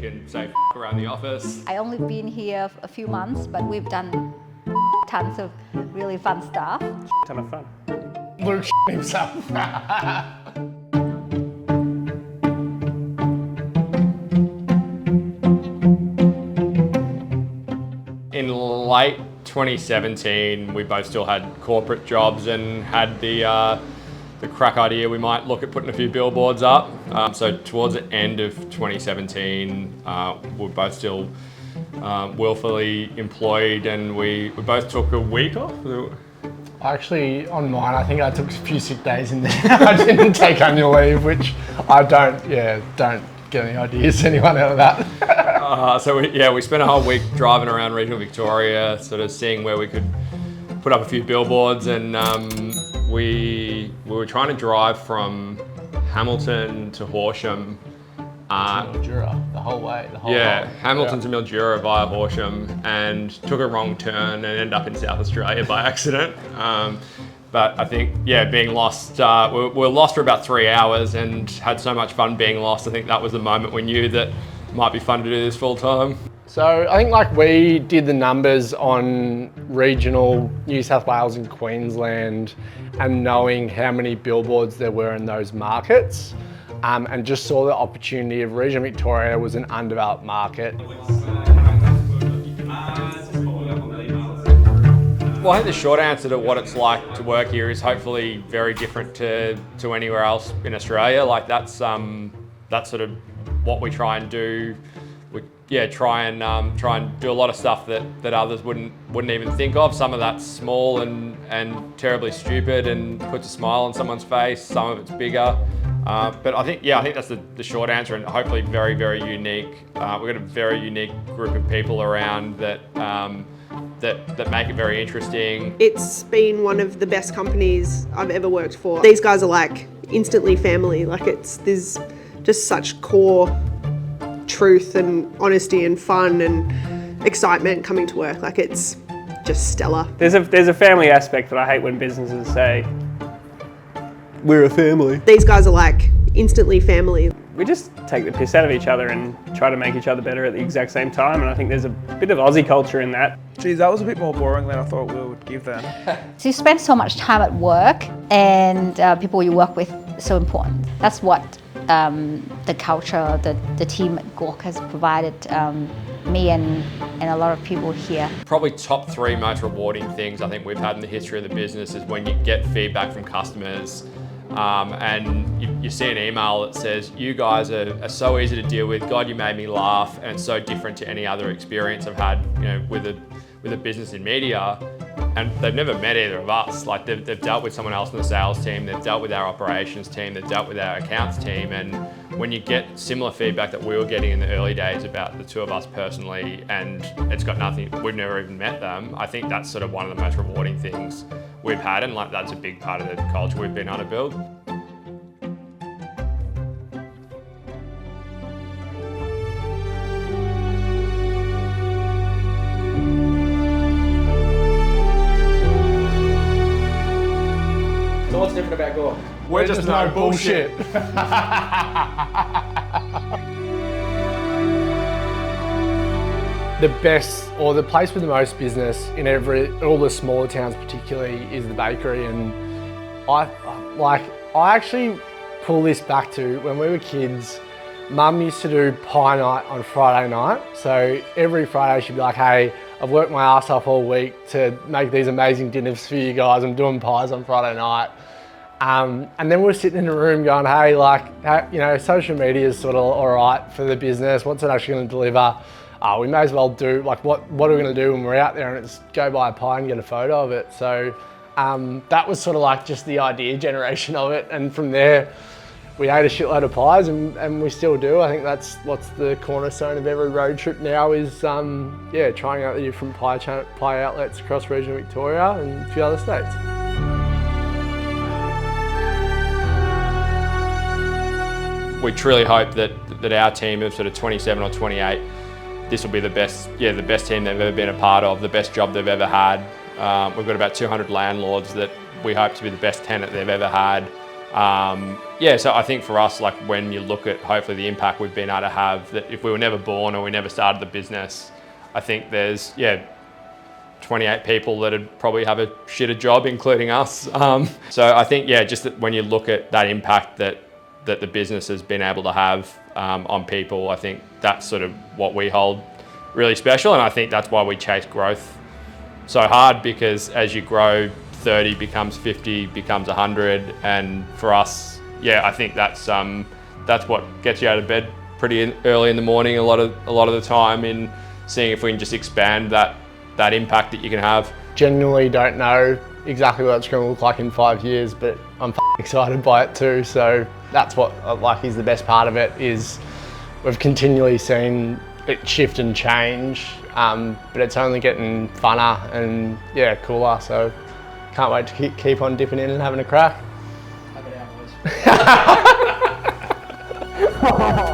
can say around the office. I only been here a few months, but we've done tons of really fun stuff. Ton of fun. Luke himself. In late 2017, we both still had corporate jobs and had the crack idea we might look at putting a few billboards up. So towards the end of 2017, we're both still willfully employed, and we both took a week off. Actually, on mine, I think I took a few sick days in there. I didn't take annual leave, which I don't get any ideas anyone out of that. So we spent a whole week driving around regional Victoria, sort of seeing where we could put up a few billboards, and we were trying to drive from Hamilton to Horsham. Mildura, the whole way. Hamilton to Mildura via Horsham, and took a wrong turn and ended up in South Australia by accident. But I think, being lost, we were lost for about 3 hours and had so much fun being lost. I think that was the moment we knew that it might be fun to do this full time. So I think we did the numbers on regional New South Wales and Queensland, and knowing how many billboards there were in those markets, and just saw the opportunity of regional Victoria was an undeveloped market. Well, I think the short answer to what it's like to work here is hopefully very different to anywhere else in Australia. Like that's sort of what we try and do. We try and do a lot of stuff that others wouldn't even think of. Some of that's small and terribly stupid and puts a smile on someone's face. Some of it's bigger. But I think that's the short answer, and hopefully very, very unique. We've got a very unique group of people around that make it very interesting. It's been one of the best companies I've ever worked for. These guys are like instantly family. Like there's just such core truth and honesty and fun and excitement coming to work. Like it's just stellar. There's a family aspect that I hate when businesses say, we're a family. These guys are like instantly family. We just take the piss out of each other and try to make each other better at the exact same time, and I think there's a bit of Aussie culture in that. Geez, that was a bit more boring than I thought we would give them. So you spend so much time at work, and people you work with are so important. That's what the culture, the team at Gawk has provided me and a lot of people here. Probably top 3 most rewarding things I think we've had in the history of the business is when you get feedback from customers. And you see an email that says, you guys are so easy to deal with, God, you made me laugh, and it's so different to any other experience I've had, with a business in media. And they've never met either of us. Like they've dealt with someone else in the sales team, they've dealt with our operations team, they've dealt with our accounts team, and when you get similar feedback that we were getting in the early days about the two of us personally, and it's got nothing, we've never even met them, I think that's sort of one of the most rewarding things we've had, and that's a big part of the culture we've been able to build. So what's different about Gawk? We're just no bullshit. The best, or the place with the most business in all the smaller towns particularly, is the bakery. And I actually pull this back to when we were kids. Mum used to do pie night on Friday night. So every Friday she'd be like, hey, I've worked my ass off all week to make these amazing dinners for you guys. I'm doing pies on Friday night. And then we're sitting in a room going, hey, social media is sort of all right for the business. What's it actually going to deliver? We may as well do, what are we going to do when we're out there, and it's go buy a pie and get a photo of it. So that was sort of just the idea generation of it. And from there, we ate a shitload of pies, and we still do. I think that's what's the cornerstone of every road trip now is, trying out the different pie outlets across regional Victoria and a few other states. We truly hope that our team of sort of 27 or 28, this will be the best team they've ever been a part of, the best job they've ever had. We've got about 200 landlords that we hope to be the best tenant they've ever had. Yeah, so I think for us, like when you look at hopefully the impact we've been able to have, that if we were never born or we never started the business, I think there's 28 people that'd probably have a shitter job, including us. So I think just that when you look at that impact that the business has been able to have on people, I think that's sort of what we hold really special, and I think that's why we chase growth so hard, because as you grow, 30 becomes 50, becomes 100, and for us, I think that's what gets you out of bed pretty early in the morning a lot of the time, in seeing if we can just expand that impact that you can have. Genuinely don't know exactly what it's going to look like in 5 years, but I'm excited by it too. So that's what is the best part of it, is we've continually seen it shift and change, but it's only getting funner and cooler. So can't wait to keep on dipping in and having a crack. Have it out, boys.